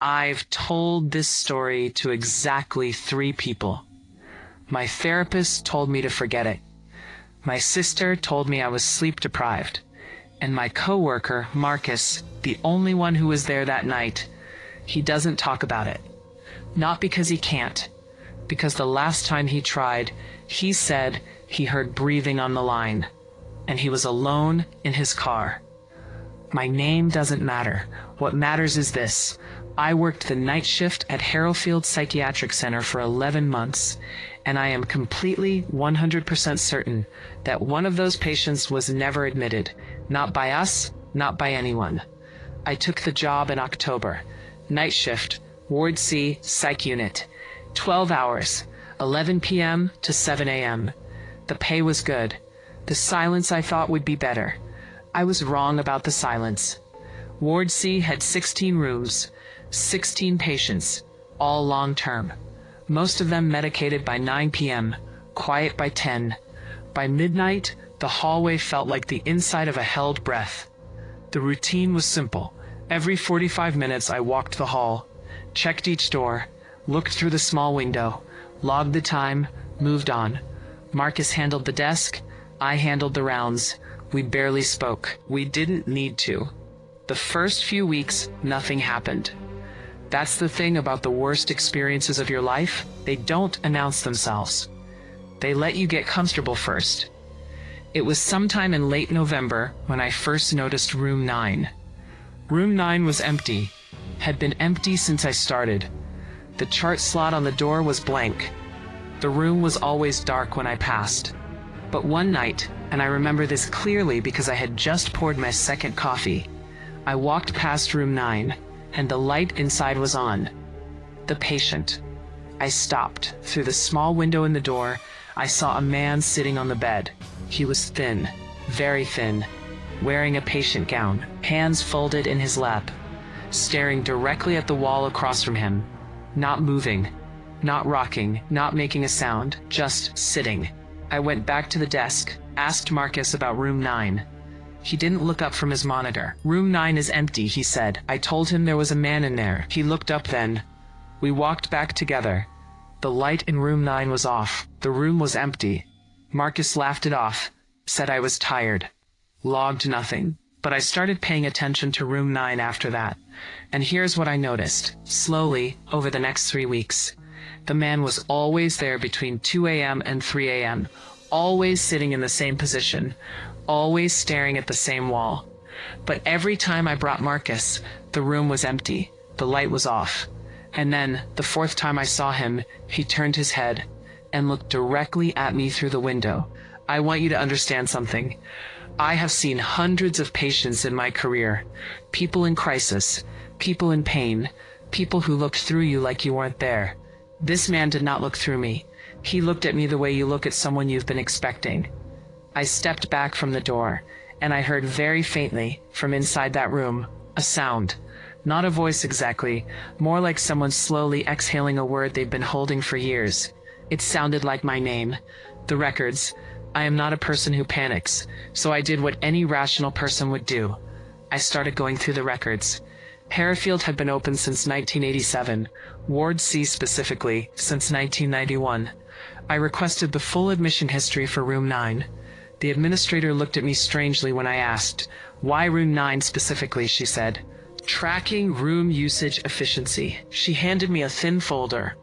I've told this story to exactly 3 people. My therapist told me to forget it. My sister told me I was sleep deprived. And my coworker, Marcus, the only one who was there that night, he doesn't talk about it. Not because he can't, because the last time he tried, he said he heard breathing on the line, and he was alone in his car. My name doesn't matter. What matters is this. I worked the night shift at Harrowfield Psychiatric Center for 11 months, and I am completely 100% certain that one of those patients was never admitted. Not by us, not by anyone. I took the job in October. Night shift, Ward C, Psych unit. 12 hours, 11 p.m. to 7 a.m. The pay was good. The silence I thought would be better. I was wrong about the silence. Ward C had 16 rooms, 16 patients, all long-term. Most of them medicated by 9 p.m., quiet by 10. By midnight, the hallway felt like the inside of a held breath. The routine was simple. Every 45 minutes I walked the hall, checked each door, looked through the small window, logged the time, moved on. Marcus handled the desk, I handled the rounds. We barely spoke. We didn't need to. The first few weeks, nothing happened. That's the thing about the worst experiences of your life. They don't announce themselves. They let you get comfortable first. It was sometime in late November when I first noticed room 9. Room 9 was empty. Had been empty since I started. The chart slot on the door was blank. The room was always dark when I passed. But one night, and I remember this clearly because I had just poured my second coffee, I walked past room 9, and the light inside was on. The patient. I stopped. Through the small window in the door, I saw a man sitting on the bed. He was thin, very thin, wearing a patient gown, hands folded in his lap, staring directly at the wall across from him, not moving, not rocking, not making a sound, just sitting. I went back to the desk, asked Marcus about room 9. He didn't look up from his monitor. Room 9 is empty, he said. I told him there was a man in there. He looked up then. We walked back together. The light in room 9 was off. The room was empty. Marcus laughed it off, said I was tired. Logged nothing. But I started paying attention to room 9 after that. And here's what I noticed. Slowly, over the next 3 weeks, the man was always there between 2 a.m. and 3 a.m., always sitting in the same position, always staring at the same wall. But every time I brought Marcus, the room was empty, the light was off. And then, the 4th time I saw him, he turned his head and looked directly at me through the window. I want you to understand something. I have seen hundreds of patients in my career, people in crisis, people in pain, people who looked through you like you weren't there. This man did not look through me. He looked at me the way you look at someone you've been expecting. I stepped back from the door, and I heard very faintly, from inside that room, a sound. Not a voice exactly, more like someone slowly exhaling a word they've been holding for years. It sounded like my name. The records. I am not a person who panics, so I did what any rational person would do. I started going through the records. Harrowfield had been open since 1987, Ward C specifically, since 1991. I requested the full admission history for room 9. The administrator looked at me strangely when I asked, "Why room 9 specifically?" she said. "Tracking room usage efficiency." She handed me a thin folder.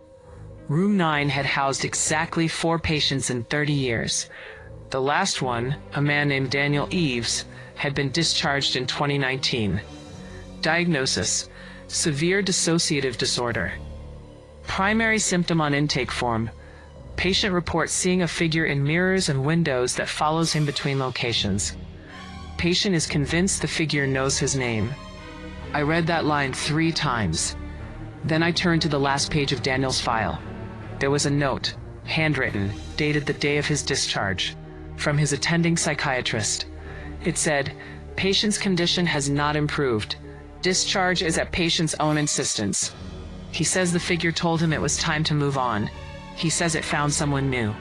Room 9 had housed exactly 4 patients in 30 years. The last one, a man named Daniel Eves, had been discharged in 2019. Diagnosis: severe dissociative disorder. Primary symptom on intake form: patient reports seeing a figure in mirrors and windows that follows him between locations. Patient is convinced the figure knows his name. I read that line 3 times. Then I turned to the last page of Daniel's file. There was a note, handwritten, dated the day of his discharge, from his attending psychiatrist. It said, "Patient's condition has not improved. Discharge is at patient's own insistence." He says the figure told him it was time to move on. He says it found someone new.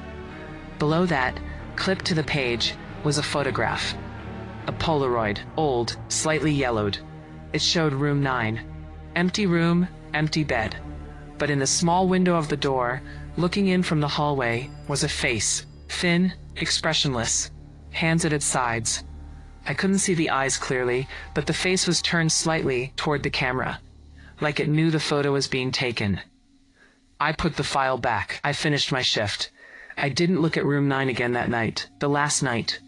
Below that, clipped to the page, was a photograph. A Polaroid, old, slightly yellowed. It showed room 9. Empty room, empty bed. But in the small window of the door, looking in from the hallway, was a face. Thin, expressionless, hands at its sides. I couldn't see the eyes clearly, but the face was turned slightly toward the camera, like it knew the photo was being taken. I put the file back. I finished my shift. I didn't look at room 9 again that night, the last night.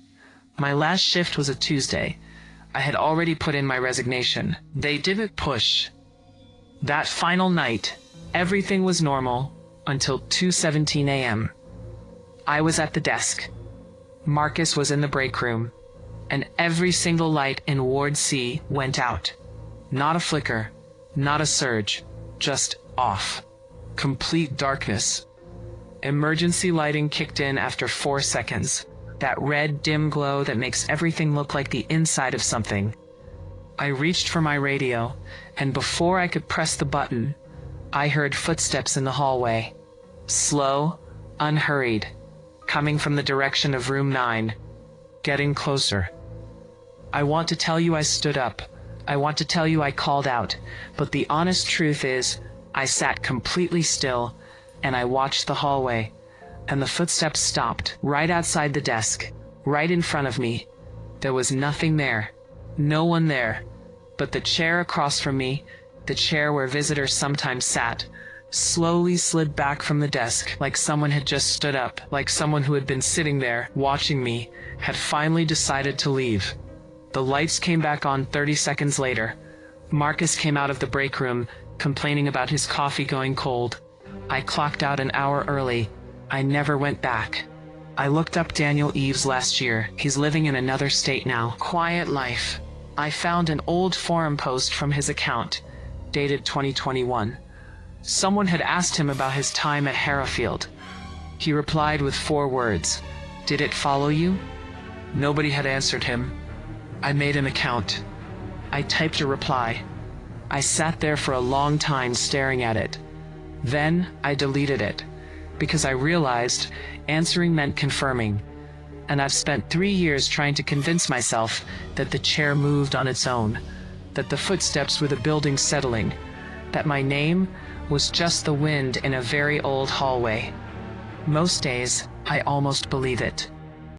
My last shift was a Tuesday. I had already put in my resignation. They didn't push. That final night, everything was normal until 2:17 a.m. I was at the desk. Marcus was in the break room, and every single light in Ward C went out. Not a flicker, not a surge, just off. Complete darkness. Emergency lighting kicked in after 4 seconds. That red, dim glow that makes everything look like the inside of something. I reached for my radio, and before I could press the button, I heard footsteps in the hallway. Slow, unhurried, coming from the direction of room 9, getting closer. I want to tell you I stood up. I want to tell you I called out, but the honest truth is, I sat completely still, and I watched the hallway, and the footsteps stopped right outside the desk, right in front of me. There was nothing there, no one there, but the chair across from me, the chair where visitors sometimes sat, slowly slid back from the desk like someone had just stood up, like someone who had been sitting there watching me had finally decided to leave. The lights came back on 30 seconds later. Marcus came out of the break room, complaining about his coffee going cold. I clocked out an hour early. I never went back. I looked up Daniel Eves last year. He's living in another state now. Quiet life. I found an old forum post from his account, dated 2021. Someone had asked him about his time at Harrowfield. He replied with 4 words. Did it follow you? Nobody had answered him. I made an account. I typed a reply. I sat there for a long time staring at it. Then I deleted it, because I realized answering meant confirming, and I've spent 3 years trying to convince myself that the chair moved on its own, that the footsteps were the building settling, that my name was just the wind in a very old hallway. Most days, I almost believe it.